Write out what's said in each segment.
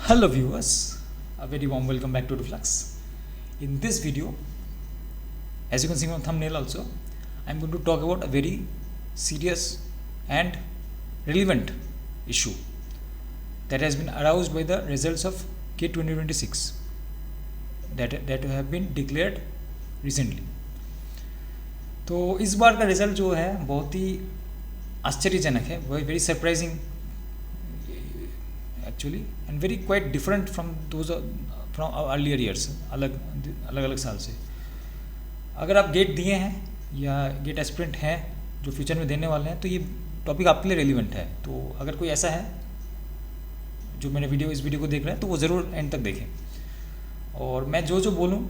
Hello viewers, a very warm welcome back to Reflux. In this video, as you can see from thumbnail also, I am going to talk about a very serious and relevant issue that has been aroused by the results of GATE 2026 that have been declared recently. तो इस बार का result जो है बहुत ही आश्चर्यजनक है, very surprising actually and very quite different from those from earlier years, अलग अलग साल से. अगर आप गेट दिए हैं या गेट एस्पिरेंट हैं जो फ्यूचर में देने वाले हैं तो ये टॉपिक आपके लिए रेलिवेंट है. तो अगर कोई ऐसा है जो मेरे इस वीडियो को देख रहे हैं तो वो ज़रूर एंड तक देखें, और मैं जो बोलूँ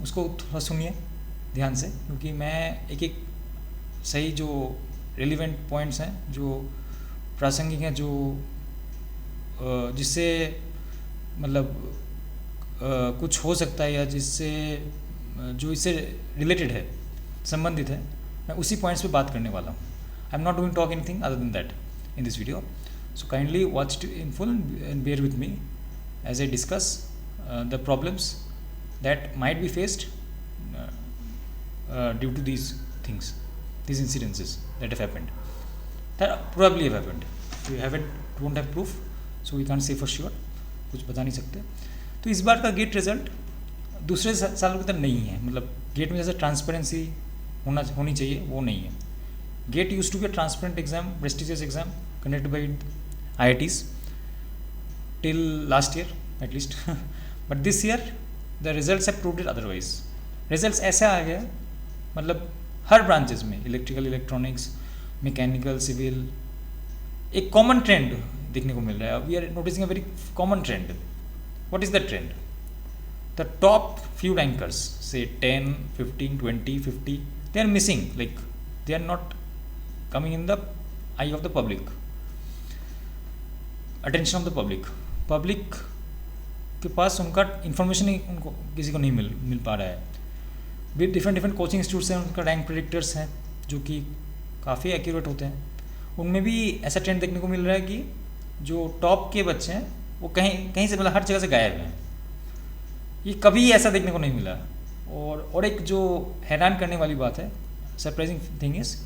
उसको थोड़ा सुनिए ध्यान से, क्योंकि मैं एक सही जो रेलिवेंट पॉइंट्स हैं, जो प्रासंगिक हैं, जो जिससे मतलब कुछ हो सकता है या जिससे जो इससे रिलेटेड है, संबंधित है, मैं उसी पॉइंट्स पे बात करने वाला हूँ. I am not going talk anything other than that in this video. So kindly watch it in full and bear with me as I discuss the problems that might be faced due to these things, these incidences that have happened, that probably have happened. We don't have proof, so we can't say for sure, कुछ बता नहीं सकते. तो इस बार का get result दूसरे सालों की तरह नहीं है. मतलब गेट में जैसे ट्रांसपेरेंसी होनी चाहिए वो नहीं है. GATE use to be a transparent exam, prestigious exam conducted by IITs till last year at least but this year the results have proved it otherwise. Results ऐसा आ गया, मतलब हर ब्रांचेस में, इलेक्ट्रिकल, इलेक्ट्रॉनिक्स, मैकेनिकल, सिविल, एक common trend देखने को मिल रहा है. We are noticing a very common trend. What is the trend? The top few rankers, से 10, 15, 20, 50, they are missing, like they are not coming in the eye of the public, attention of the public के पास उनका information ही उनको किसी को नहीं मिल पा रहा है. विद डिफरेंट कोचिंग इंस्टीट्यूट्स हैं, उनका रैंक प्रेडिक्टर्स हैं जो कि काफ़ी एक्यूरेट होते हैं. उनमें भी ऐसा ट्रेंड देखने को मिल रहा है कि जो टॉप के बच्चे हैं वो कहीं से, मतलब हर जगह से गायब हैं. ये कभी ऐसा देखने को नहीं मिला. और एक जो हैरान करने वाली बात है, surprising thing is,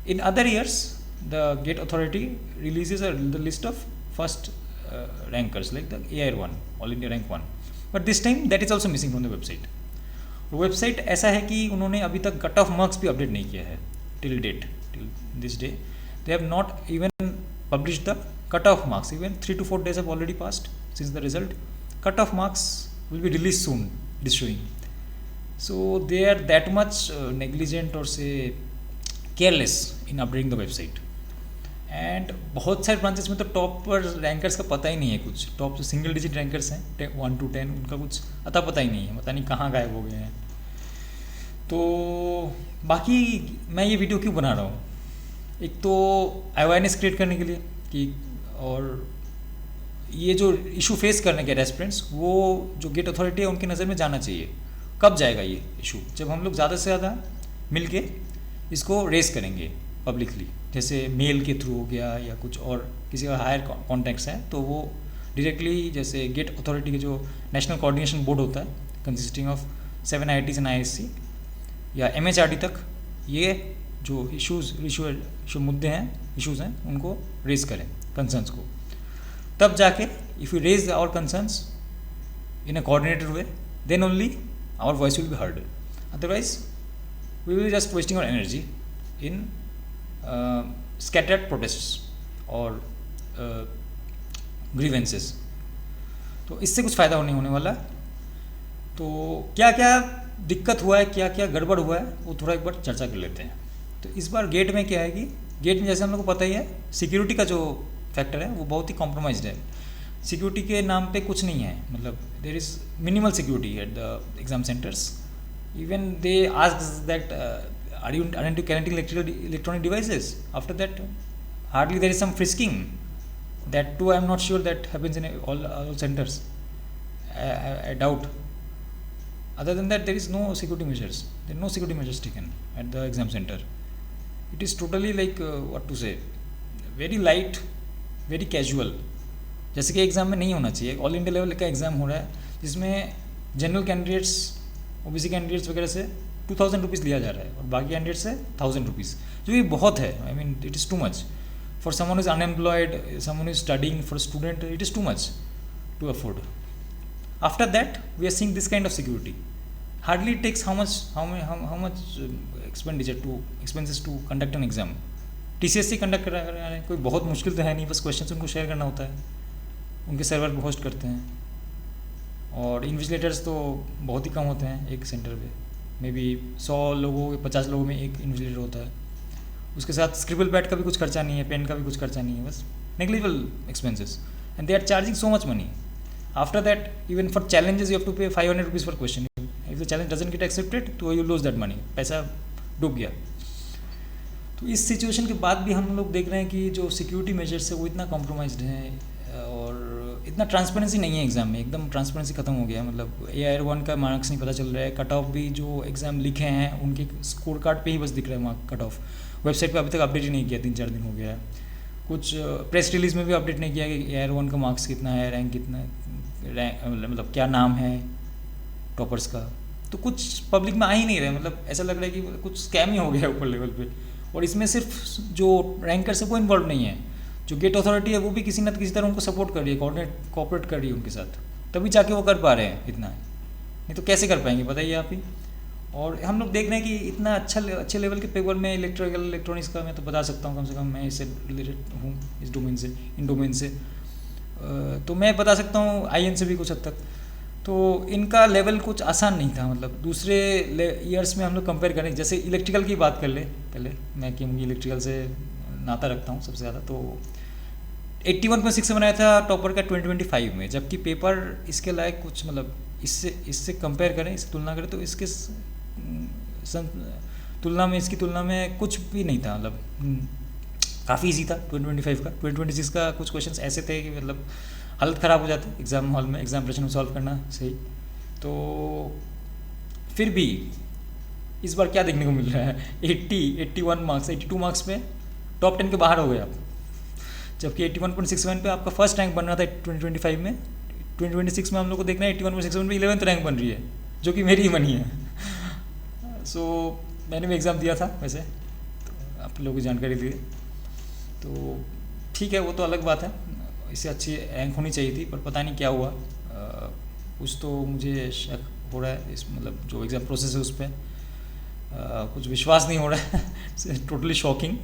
in other years the GATE authority releases the list of first rankers like the AIR1, All India Rank 1, but this time that is also missing from the website. Website ऐसा है कि उन्होंने अभी तक cut off marks भी update नहीं किया है till this day. They have not even published the cut off marks. Even 3 to 4 days have already passed since the result. Cut off marks will be released soon, it is showing. So they are that much negligent or say careless in updating the website. And बहुत सारे branches में तो top पर rankers का पता ही नहीं है कुछ. टॉप जो सिंगल डिजिट रैंकर्स हैं 1 to 10, उनका कुछ अता पता ही नहीं है, पता नहीं कहाँ गायब हो गए हैं. तो बाकी मैं ये वीडियो क्यों बना रहा हूँ? एक तो अवेयरनेस क्रिएट करने के लिए कि, और ये जो इशू फेस करने के एस्पिरेंट्स, वो जो गेट अथॉरिटी है उनकी नज़र में जाना चाहिए. कब जाएगा ये इशू? जब हम लोग ज़्यादा से ज़्यादा मिल के इसको रेस करेंगे पब्लिकली, जैसे मेल के थ्रू हो गया या कुछ और किसी का हायर कॉन्टैक्ट्स हैं तो वो डायरेक्टली, जैसे गेट अथॉरिटी के जो नेशनल कोऑर्डिनेशन बोर्ड होता है consisting of 7 IITs and ISC या MHRD तक, ये जो इशू मुद्दे हैं, इश्यूज़ हैं, उनको रेज करें, कंसर्न्स को. तब जाके if you raise our concerns in a coordinated way, then only our voice will be heard. Otherwise we will just wasting our energy in scattered protests और grievances. तो इससे कुछ फ़ायदा नहीं होने वाला. तो क्या क्या दिक्कत हुआ है, क्या क्या गड़बड़ हुआ है, वो थोड़ा एक बार चर्चा कर लेते हैं. तो इस बार गेट में क्या है कि गेट में जैसे हम लोग को पता ही है, सिक्योरिटी का जो फैक्टर है वो बहुत ही कॉम्प्रोमाइज्ड है. सिक्योरिटी के नाम पे कुछ नहीं है, मतलब there is minimal security at the exam centres. Even they ask that aren't you connecting electronic devices? After that, hardly there is some frisking. That too, I am not sure that happens in all centers. I doubt. Other than that, there is no security measures. There are no security measures taken at the exam center. It is totally like what to say, very light, very casual. जैसे कि exam में नहीं होना चाहिए। All India level का exam हो रहा है जिसमें जनरल कैंडिडेट्स, ओबीसी कैंडिडेट्स वगैरह से 2000 रुपीज़ लिया जा रहा है और बाकी कैंडिडेट से 1000 रुपीज़, जो ये बहुत है। I mean it is too much for someone is unemployed, someone is studying, for student it is too much to afford. After that, we are seeing this kind of security. Hardly it takes how much expenses to conduct an exam. TCS conduct करा रहे हैं, कोई बहुत मुश्किल तो है नहीं, बस क्वेश्चन उनको शेयर करना होता है, उनके सर्वर पे होस्ट करते हैं. और इन्विजिलेटर्स तो बहुत ही कम होते हैं एक सेंटर पे, मे बी 100 लोगों 50 लोगों में एक इन्विजिलेटर होता है. उसके साथ स्क्रिबल पैड का भी कुछ खर्चा नहीं है, पेन का भी कुछ खर्चा नहीं है, बस negligible expenses. And they are charging so much money. After that, even for challenges, you have to pay 500 rupees per question. If the challenge doesn't get accepted, तो you lose that money. पैसा डूब गया. तो इस situation के बाद भी हम लोग देख रहे हैं कि जो सिक्योरिटी मेजर्स है वो इतना कॉम्प्रोमाइज्ड है और इतना ट्रांसपेरेंसी नहीं है एग्ज़ाम में. एकदम ट्रांसपेरेंसी खत्म हो गया. मतलब AIR1 का मार्क्स नहीं पता चल रहा है. कट ऑफ भी जो एग्ज़ाम लिखे हैं उनके स्कोर कार्ड पे ही बस दिख रहा है मार्क कट ऑफ. वेबसाइट पे अभी तक अपडेट ही नहीं किया, 3-4 दिन हो गया है. कुछ प्रेस रिलीज़ में भी अपडेट नहीं किया कि AIR1 का मार्क्स कितना है, रैंक कितना है, मतलब क्या नाम है टॉपर्स का. तो कुछ पब्लिक में आ ही नहीं रहे. मतलब ऐसा लग रहा है कि कुछ स्कैम ही हो गया ऊपर लेवल पे. और इसमें सिर्फ जो रैंकर्स है वो इन्वॉल्व नहीं है, जो गेट अथॉरिटी है वो भी किसी न किसी तरह उनको सपोर्ट कर रही है, कोऑपरेट कर रही है उनके साथ, तभी जाके वो कर पा रहे हैं इतना. नहीं तो कैसे कर पाएंगे बताइए आप ही. और हम लोग देख रहे हैं कि इतना अच्छे लेवल के पेपर में इलेक्ट्रॉनिक्स का मैं तो बता सकता हूँ, कम से कम मैं इससे रिलेटेड हूँ इस डोमेन से, इन डोमेन से. तो मैं बता सकता हूँ IN से भी कुछ हद तक. तो इनका लेवल कुछ आसान नहीं था. मतलब दूसरे ईयर्स में हम लोग कंपेयर करें, जैसे इलेक्ट्रिकल की बात कर ले पहले, मैं क्योंकि इलेक्ट्रिकल से नाता रखता हूँ सबसे ज़्यादा. तो 81.6 बनाया था टॉपर का 2025 में, जबकि पेपर इसके लायक कुछ, मतलब इससे कंपेयर करें, इससे तुलना करें तो इसके इसकी तुलना में कुछ भी नहीं था. मतलब काफ़ी इजी था 2025 का. 2026 का कुछ क्वेश्चंस ऐसे थे कि मतलब हालत ख़राब हो जाती एग्ज़ाम हॉल में, एग्ज़ाम प्रश्न सॉल्व करना सही. तो फिर भी इस बार क्या देखने को मिल रहा है, 81 मार्क्स, 82 मार्क्स पे टॉप 10 के बाहर हो गए आप. जबकि 81.61 पे आपका फर्स्ट रैंक बन रहा था 2025 में. 2026 में हम लोग को देखना है 81.61 पे 11th रैंक बन रही है, जो कि मेरी ही बनी है. सो मैंने भी एग्ज़ाम दिया था वैसे, तो आप लोगों की जानकारी दी. तो ठीक है, वो तो अलग बात है, इससे अच्छी रैंक होनी चाहिए थी, पर पता नहीं क्या हुआ. कुछ तो मुझे शक हो रहा है इस, मतलब जो एग्ज़ाम प्रोसेस है उस पर कुछ विश्वास नहीं हो रहा है. Totally shocking.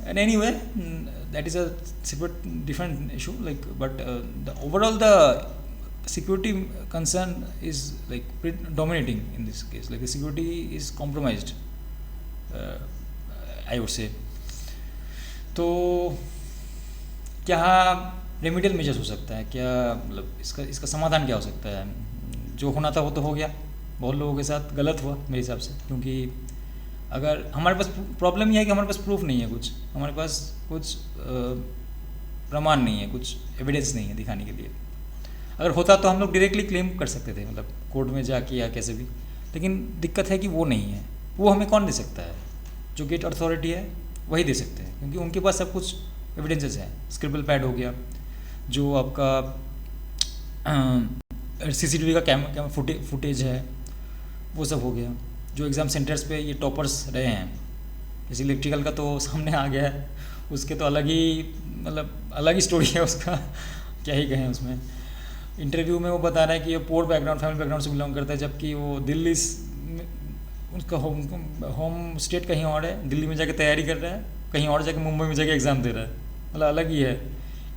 And anyway that is a separate different issue, like but the overall the security concern is like dominating in this case. Like the security is compromised, I would say. तो क्या remedial measures हो सकता है, क्या मतलब इसका समाधान क्या हो सकता है. जो होना था वो तो हो गया, बहुत लोगों के साथ गलत हुआ मेरे हिसाब से. क्योंकि अगर हमारे पास प्रॉब्लम ये है कि हमारे पास प्रूफ नहीं है, कुछ हमारे पास कुछ प्रमाण नहीं है, कुछ एविडेंस नहीं है दिखाने के लिए. अगर होता तो हम लोग डायरेक्टली क्लेम कर सकते थे, मतलब कोर्ट में जाके या कैसे भी. लेकिन दिक्कत है कि वो नहीं है. वो हमें कौन दे सकता है, जो गेट अथॉरिटी है वही दे सकते हैं, क्योंकि उनके पास सब कुछ एविडेंसेस हैं. स्क्रिबल पैड हो गया, जो आपका CCTV का कैमरा फुटेज है, वो सब हो गया. जो एग्ज़ाम सेंटर्स पे ये टॉपर्स रहे हैं, जैसे इलेक्ट्रिकल का तो सामने आ गया है, उसके तो अलग ही, मतलब अलग ही स्टोरी है उसका. क्या ही कहें. उसमें इंटरव्यू में वो बता रहा है कि ये पोर बैकग्राउंड, फैमिली बैकग्राउंड से बिलोंग करता है, जबकि वो दिल्ली, उसका होम स्टेट कहीं और है, दिल्ली में जाके तैयारी कर रहा है, कहीं और जाके मुंबई में जाके एग्ज़ाम दे रहा है. मतलब अलग ही है.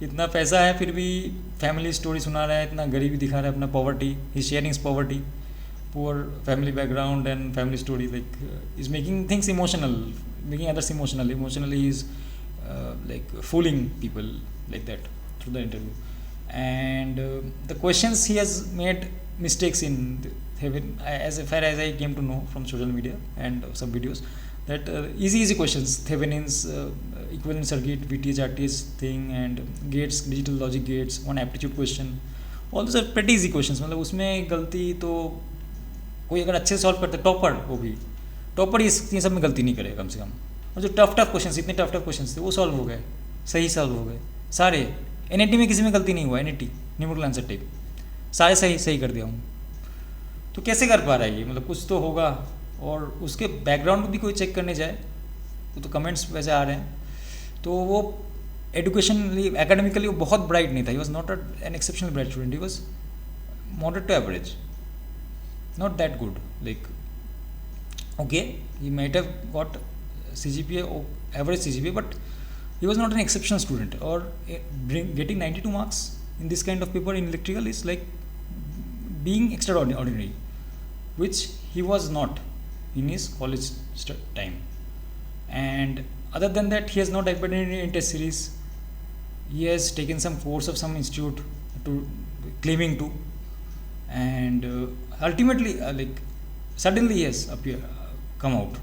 इतना पैसा है फिर भी फैमिली स्टोरी सुना रहा है, इतना गरीबी दिखा रहा है, अपना poverty, he sharing poverty, poor family background and family story. Like is making things emotional, making others emotionally is like fooling people like that through the interview. And the questions he has made mistakes in, as far as I came to know from social media and some videos, that easy questions, Thevenin's equivalent circuit, VTH RTH thing, and gates, digital logic gates, one aptitude question, all those are pretty easy questions. मतलब उसमें गलती तो कोई अगर अच्छे से solve करता है, टॉपर, वो भी टॉपर ये सब में गलती नहीं करेगा कम से कम. और जो टफ क्वेश्चन, इतने टफ क्वेश्चन थे वो सॉल्व हो गए, सही सॉल्व हो गए सारे. NAT में किसी में गलती नहीं हुआ, NAT न्यूमेरिकल आंसर टाइप सारे सही सही कर दिया हूँ। तो कैसे कर पा रहा है ये, मतलब कुछ तो होगा। और उसके बैकग्राउंड भी कोई चेक करने जाए वो तो कमेंट्स वैसे आ रहे हैं, तो वो एजुकेशनली एकेडमिकली वो बहुत ब्राइट नहीं था। He was not an exceptional bright student, he was moderate to average, not that good. Like, okay, he might have got CGPA or average CGPA, but he was not an exceptional student. Or getting 92 marks in this kind of paper in electrical is like being extraordinary, which he was not in his college time. And other than that, he has not appeared in any test series. He has taken some course of some institute to claiming to, and ultimately like suddenly he has come out.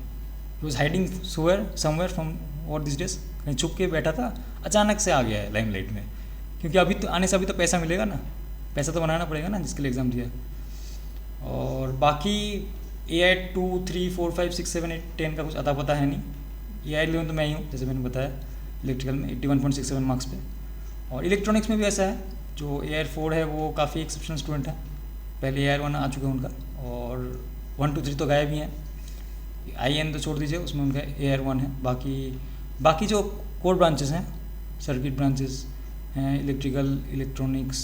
He was hiding somewhere from what these days, कहीं छुप के बैठा था, अचानक से आ गया है limelight में, क्योंकि अभी तो आने से अभी तो पैसा मिलेगा ना, पैसा तो बनाना पड़ेगा ना जिसके लिए एग्ज़ाम दिया। और बाकी AI 2, 3, 4, 5, 6, 7, 8, 10 का कुछ अता पता है नहीं। AI 11 तो मैं ही हूँ, जैसे मैंने बताया, इलेक्ट्रिकल में 81.67 मार्क्स पे। और इलेक्ट्रॉनिक्स में भी ऐसा है, जो AI 4 है वो काफ़ी एक्सेप्शनल स्टूडेंट है, पहले AI 1 आ चुका है उनका, और 1, 2, 3 तो गायब ही हैं। IN तो छोड़ दीजिए, उसमें उनका AI 1 है। बाकी जो कोर ब्रांचेस हैं, सर्किट ब्रांचेस हैं, इलेक्ट्रिकल, इलेक्ट्रॉनिक्स,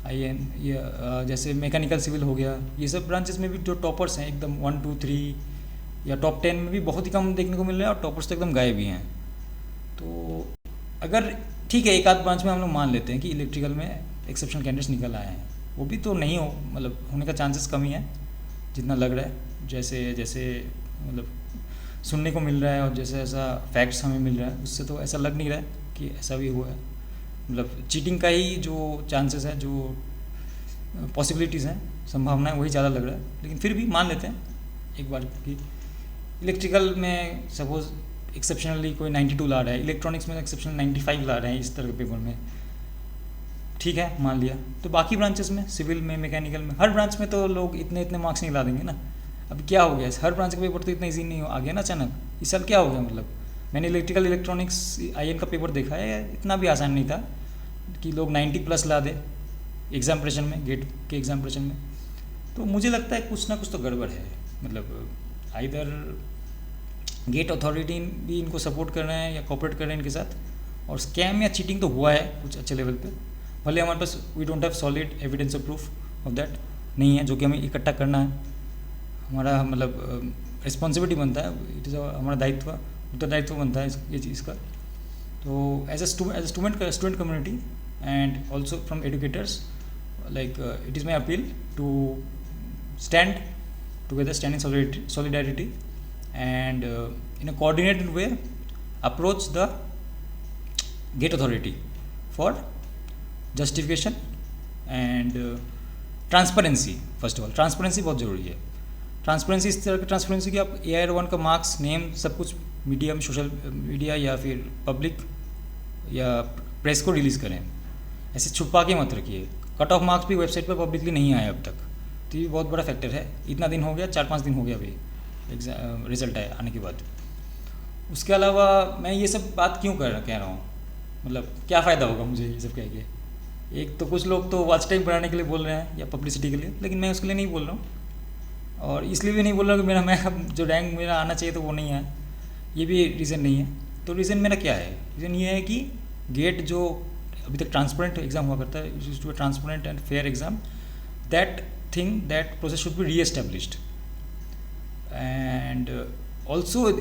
IN, या जैसे मैकेनिकल सिविल हो गया, ये सब ब्रांचेस में भी जो टॉपर्स हैं एकदम 1, 2, 3 या टॉप 10 में भी बहुत ही कम देखने को मिल रहा है, और टॉपर्स तो एकदम गायब ही हैं। तो अगर ठीक है, एक आध ब्रांच में हम लोग मान लेते हैं कि इलेक्ट्रिकल में एक्सेप्शनल कैंडिडेट्स निकल आए हैं, वो भी तो नहीं हो, मतलब होने का चांसेस कम ही है जितना लग रहा है। जैसे मतलब सुनने को मिल रहा है और जैसे ऐसा फैक्ट्स हमें मिल रहा है, उससे तो ऐसा लग नहीं रहा है कि ऐसा भी हुआ है। मतलब चीटिंग का ही जो चांसेस है, जो पॉसिबिलिटीज़ हैं, संभावना है, वही ज़्यादा लग रहा है। लेकिन फिर भी मान लेते हैं एक बार कि इलेक्ट्रिकल में सपोज एक्सेप्शनली कोई 92 ला रहा है, इलेक्ट्रॉनिक्स में एक्सेप्शनल 95 ला रहे हैं इस तरह के पेपर में, ठीक है मान लिया। तो बाकी ब्रांचेस में, सिविल में, मैकेनिकल में, हर ब्रांच में तो लोग इतने मार्क्स नहीं ला देंगे ना। अब क्या हो गया, हर ब्रांच का पेपर तो इतना ईजी नहीं आ गया ना अचानक। इस साल क्या हो गया, मतलब मैंने इलेक्ट्रिकल, इलेक्ट्रॉनिक्स, IN का पेपर देखा है, इतना भी आसान नहीं था कि लोग 90+ ला दे एग्जाम प्रेशन में, गेट के एग्जाम प्रेशन में। तो मुझे लगता है कुछ ना कुछ तो गड़बड़ है। मतलब आइदर गेट अथॉरिटी भी इनको सपोर्ट कर रहे हैं या कोऑपरेट कर रहे हैं इनके साथ, और स्कैम या चीटिंग तो हुआ है कुछ अच्छे लेवल पे। भले हमारे पास we don't have solid evidence of proof of that नहीं है, जो कि हमें इकट्ठा करना है, हमारा मतलब रिस्पॉन्सिबिलिटी बनता है, इट इज़ हमारा दायित्व, उत्तरदायित्व बनता है ये चीज़ का। तो as a student community and also from educators, like it is my appeal to stand together, stand in solidarity and in a coordinated way approach the gate authority for justification and transparency। first of all transparency बहुत ज़रूरी है। Transparency इस तरह की transparency कि आप AI 1 का marks, name, सब कुछ मीडिया में, सोशल मीडिया या फिर पब्लिक या प्रेस को रिलीज़ करें, ऐसे छुपा के मत रखिए। कट ऑफ मार्क्स भी वेबसाइट पर पब्लिकली नहीं आए अब तक, तो ये बहुत बड़ा फैक्टर है। इतना दिन हो गया, 4-5 दिन हो गया अभी रिजल्ट आने के बाद। उसके अलावा मैं ये सब बात क्यों कह रहा हूँ, मतलब क्या फ़ायदा होगा मुझे ये सब कह के। एक तो कुछ लोग तो वॉच टाइम बढ़ाने के लिए बोल रहे हैं या पब्लिसिटी के लिए, लेकिन मैं उसके लिए नहीं बोल रहा हूँ। और इसलिए भी नहीं बोल रहा कि मैं जो रैंक मेरा आना चाहिए तो वो नहीं आया, ये भी रीज़न नहीं है। तो रीज़न मेरा क्या है, रीज़न ये है कि गेट जो अभी तक ट्रांसपेरेंट एग्जाम हुआ करता है, used to be transparent and fair exam, that process should be re-established. And also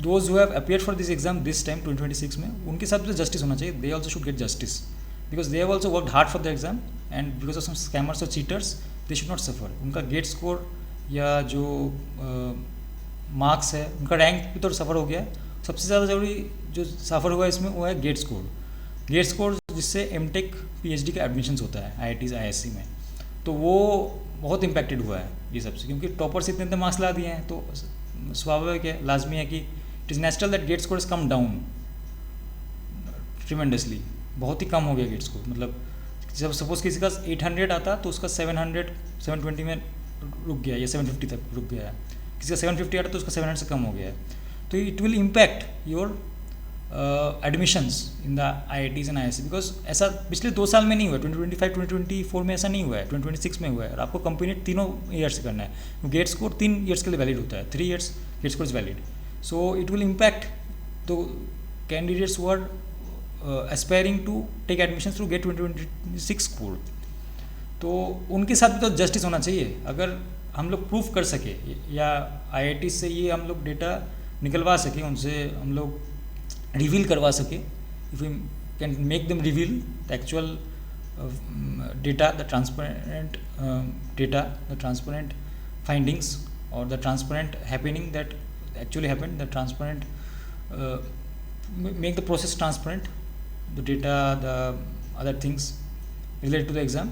those who have appeared for this exam this time 2026 में, उनके साथ भी जस्टिस होना चाहिए। They also should get justice because they have also worked hard for the exam and because of some scammers और cheaters they should not suffer. उनका GATE score या जो मार्क्स है, उनका रैंक भी तो सफ़र हो गया है। सबसे ज़्यादा ज़रूरी जो सफ़र हुआ है इसमें वो है गेट स्कोर, जिससे MTech PhD का एडमिशन्स होता है IITs ISC में, तो वो बहुत इम्पैक्टेड हुआ है ये सबसे, क्योंकि टॉपर्स इतने मार्क्स ला दिए हैं। तो स्वाभाविक है, लाजमी है कि it is natural that get score is come down tremendously. बहुत ही कम हो गया गेट स्कोर। मतलब जब सपोज किसी का 800 आता तो उसका 700 720 में रुक गया या 750 तक रुक गया है, किसी का 750 आता तो उसका 700 से कम हो गया है। तो it will impact your admissions in the IITs and IISc, because ऐसा पिछले 2 साल में नहीं हुआ है, 2025 2024 में ऐसा नहीं हुआ है, 2026 में हुआ है। और आपको कंप्लीट 3 ईयर्स से करना है। गेट स्कोर 3 ईयर्स के लिए वैलिड होता है, 3 years GATE score is valid. So it will impact the candidates who are aspiring to take admission through GATE 2026 code. तो उनके साथ भी तो जस्टिस होना चाहिए। अगर हम लोग प्रूफ कर सके या IIT से ये हम लोग डेटा निकलवा सके, उनसे हम लोग रिवील करवा सके, if we can make them reveal the actual data, the transparent data, the transparent findings और the transparent happening that actually happened, the transparent make the process transparent, the data, the other things related to the exam,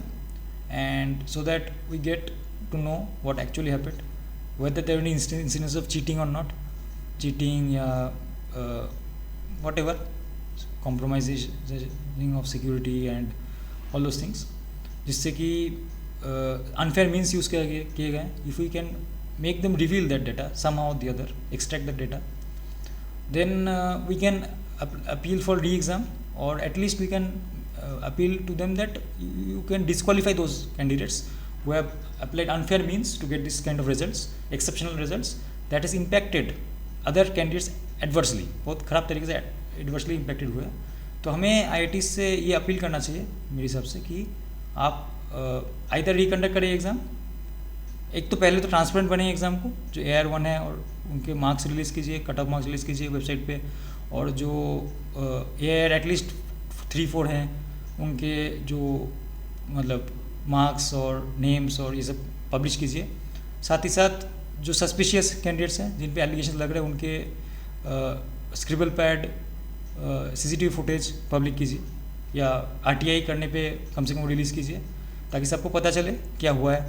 and so that we get to know what actually happened, whether there are any incidents of cheating or not, cheating whatever, compromising of security and all those things, जिससे कि unfair means use किए गए। if we can make them reveal that data somehow or the other, extract that data, then we can appeal for re-exam, or at least we can appeal to them that you can disqualify those candidates who have applied unfair means to get this kind of results, exceptional results that has impacted other candidates adversely, बहुत ख़राब तरीके से adversely impacted हुए। तो हमें IIT से ये appeal करना चाहिए मेरे हिसाब से कि आप आइदर रिकंडक्ट करें एग्ज़ाम, एक तो पहले तो ट्रांसपेरेंट बने एग्ज़ाम को, जो AR1 है, और उनके मार्क्स रिलीज़ कीजिए, कट ऑफ मार्क्स रिलीज़ कीजिए वेबसाइट पे, और जो AR एटलीस्ट 3-4 हैं उनके जो मतलब मार्क्स और नेम्स और ये सब पब्लिश कीजिए। साथ ही साथ जो सस्पिशियस कैंडिडेट्स हैं जिन पे एलिगेशन लग रहे हैं उनके scribble pad CCTV footage public कीजिए, या RTI करने पे कम से कम रिलीज़ कीजिए, ताकि सबको पता चले क्या हुआ है,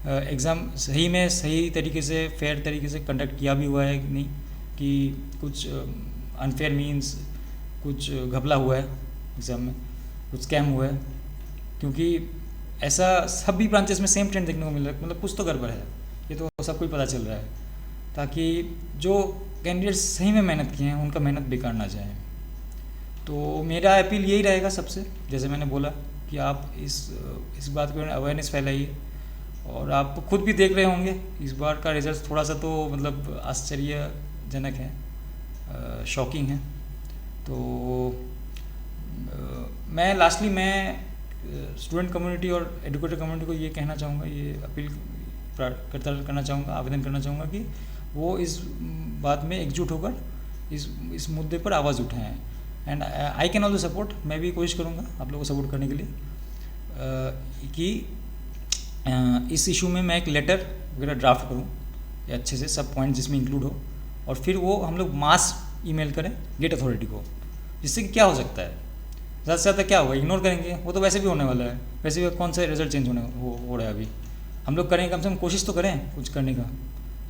एग्ज़ाम सही में सही तरीके से फेयर तरीके से कंडक्ट किया भी हुआ है कि नहीं, कि कुछ अनफेयर मीन्स कुछ घपला हुआ है एग्ज़ाम में, कुछ स्कैम हुआ है। क्योंकि ऐसा सभी ब्रांचेस में सेम ट्रेंड देखने को मिल रहा है, मतलब कुछ तो गड़बड़ है, ये तो सबको ही पता चल रहा है, ताकि जो कैंडिडेट्स सही में मेहनत किए हैं उनका मेहनत बेकार ना जाए। तो मेरा अपील यही रहेगा सबसे, जैसे मैंने बोला कि आप इस बात को अवेयरनेस फैलाइए। और आप खुद भी देख रहे होंगे इस बार का रिजल्ट थोड़ा सा तो मतलब आश्चर्यजनक है, शॉकिंग है। तो मैं लास्टली स्टूडेंट कम्युनिटी और एजुकेटर कम्युनिटी को ये कहना चाहूँगा, ये अपील करना चाहूँगा, आवेदन करना चाहूँगा कि वो इस बात में एकजुट होकर इस मुद्दे पर आवाज़ उठाएं। And I can also support, मैं भी कोशिश करूँगा आप लोगों को सपोर्ट करने के लिए कि इस इशू में मैं एक लेटर वगैरह ड्राफ्ट करूँ या अच्छे से सब पॉइंट जिसमें इंक्लूड हो, और फिर वो हम लोग मास ईमेल करें गेट अथॉरिटी को, जिससे कि क्या हो सकता है, ज़्यादा से ज़्यादा क्या होगा, इग्नोर करेंगे, वो तो वैसे भी होने वाला है, वैसे भी कौन सा रिजल्ट चेंज हो रहा है अभी। हम लोग करें, कम से कम कोशिश तो करें कुछ करने का,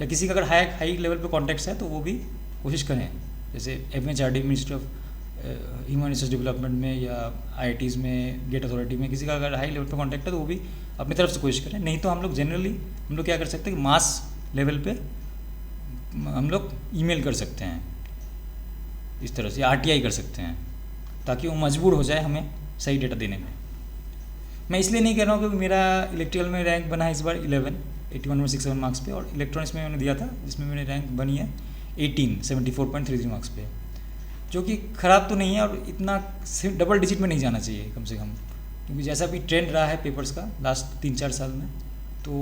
या किसी का अगर हाई लेवल पे कॉन्टैक्ट्स है तो वो भी कोशिश करें, जैसे MHRD ministry of human resource development में या IITs में, गेट अथॉरिटी में, किसी का अगर हाई लेवल पे कॉन्टैक्ट है तो वो भी अपनी तरफ से कोशिश करें। नहीं तो हम लोग जनरली हम लोग क्या कर सकते हैं कि मास लेवल पे हम लोग ईमेल कर सकते हैं इस तरह से, RTI कर सकते हैं, ताकि वो मजबूर हो जाए हमें सही डेटा देने में। मैं इसलिए नहीं कह रहा हूँ क्योंकि मेरा इलेक्ट्रिकल में रैंक बना है इस बार 11 81.67 मार्क्स पे, और इलेक्ट्रॉनिक्स में मैंने दिया था जिसमें मेरी रैंक बनी है 18 74.33 मार्क्स पे, जो कि ख़राब तो नहीं है, और इतना डबल डिजिट में नहीं जाना चाहिए कम से कम, क्योंकि जैसा भी ट्रेंड रहा है पेपर्स का लास्ट 3-4 साल में, तो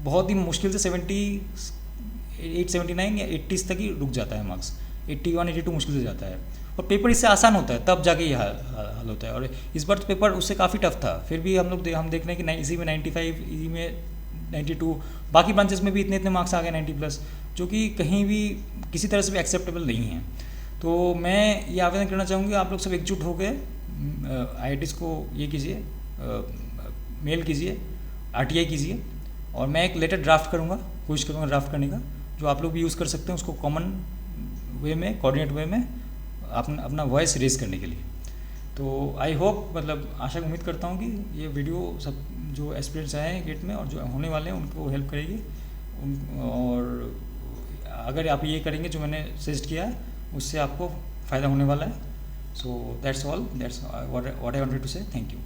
बहुत ही मुश्किल से 78 79 या 80 तक ही रुक जाता है मार्क्स, 81 82 मुश्किल से जाता है, और पेपर इससे आसान होता है तब जाके ये हाल होता है। और इस बार तो पेपर उससे काफ़ी टफ था, फिर भी हम देख रहे हैं कि इसी में 95, इसी में 92, बाकी ब्रांचेस में भी इतने मार्क्स आ गए 90+, जो कि कहीं भी किसी तरह से भी एक्सेप्टेबल नहीं है। तो मैं ये आवेदन करना चाहूँगी आप लोग सब एकजुट हो गए IITs को ये कीजिए, मेल कीजिए, RTI कीजिए, और मैं एक लेटर ड्राफ्ट करूँगा, कोशिश करूँगा ड्राफ्ट करने का, जो आप लोग भी यूज़ कर सकते हैं उसको कॉमन वे में, कोऑर्डिनेट वे में अपना वॉइस रेज करने के लिए। तो आई होप, मतलब आशा उम्मीद करता हूँ कि ये वीडियो सब जो एस्पिरेंट्स आए हैं गेट में और जो होने वाले हैं उनको हेल्प करेगी और अगर आप ये करेंगे जो मैंने सजेस्ट किया है उससे आपको फ़ायदा होने वाला है. So that's all, that's what I wanted to say. Thank you.